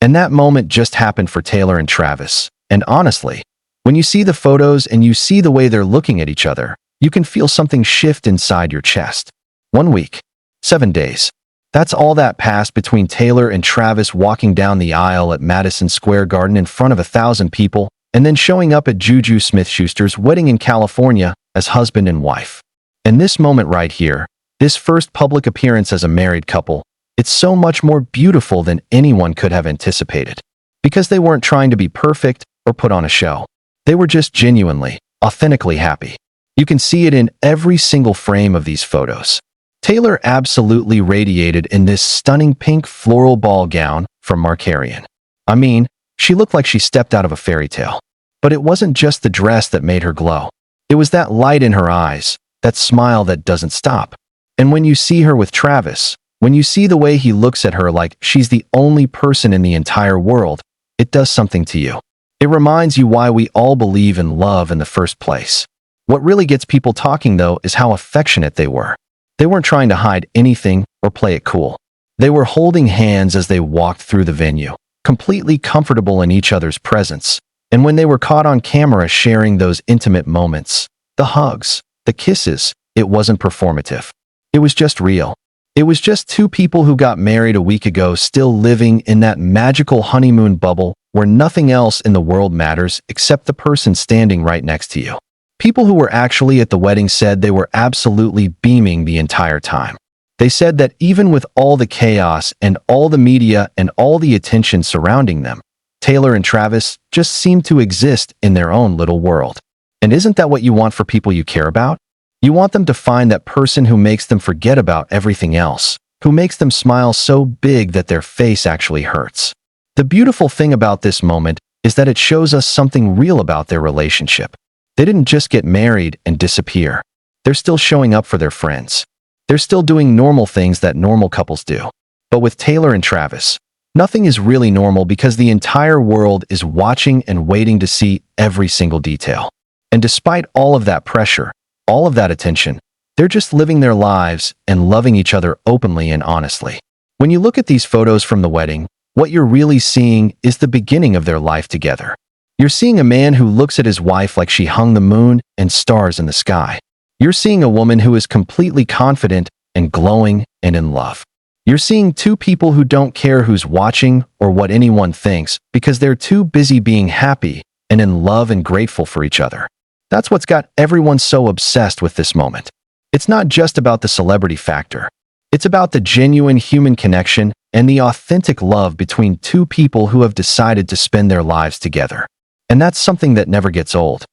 And that moment just happened for Taylor and Travis. And honestly, when you see the photos and you see the way they're looking at each other, you can feel something shift inside your chest. 1 week, 7 days. That's all that passed between Taylor and Travis walking down the aisle at Madison Square Garden in front of 1,000 people, and then showing up at JuJu Smith-Schuster's wedding in California as husband and wife. And this moment right here, this first public appearance as a married couple, it's so much more beautiful than anyone could have anticipated. Because they weren't trying to be perfect or put on a show. They were just genuinely, authentically happy. You can see it in every single frame of these photos. Taylor absolutely radiated in this stunning pink floral ball gown from Markarian. I mean, she looked like she stepped out of a fairy tale. But it wasn't just the dress that made her glow. It was that light in her eyes, that smile that doesn't stop. And when you see her with Travis, when you see the way he looks at her like she's the only person in the entire world, it does something to you. It reminds you why we all believe in love in the first place. What really gets people talking, though, is how affectionate they were. They weren't trying to hide anything or play it cool. They were holding hands as they walked through the venue, completely comfortable in each other's presence. And when they were caught on camera sharing those intimate moments, the hugs, the kisses, it wasn't performative. It was just real. It was just two people who got married a week ago still living in that magical honeymoon bubble where nothing else in the world matters except the person standing right next to you. People who were actually at the wedding said they were absolutely beaming the entire time. They said that even with all the chaos and all the media and all the attention surrounding them, Taylor and Travis just seemed to exist in their own little world. And isn't that what you want for people you care about? You want them to find that person who makes them forget about everything else, who makes them smile so big that their face actually hurts. The beautiful thing about this moment is that it shows us something real about their relationship. They didn't just get married and disappear. They're still showing up for their friends. They're still doing normal things that normal couples do. But with Taylor and Travis, nothing is really normal because the entire world is watching and waiting to see every single detail. And despite all of that pressure, all of that attention, they're just living their lives and loving each other openly and honestly. When you look at these photos from the wedding, what you're really seeing is the beginning of their life together. You're seeing a man who looks at his wife like she hung the moon and stars in the sky. You're seeing a woman who is completely confident and glowing and in love. You're seeing two people who don't care who's watching or what anyone thinks because they're too busy being happy and in love and grateful for each other. That's what's got everyone so obsessed with this moment. It's not just about the celebrity factor. It's about the genuine human connection and the authentic love between two people who have decided to spend their lives together. And that's something that never gets old.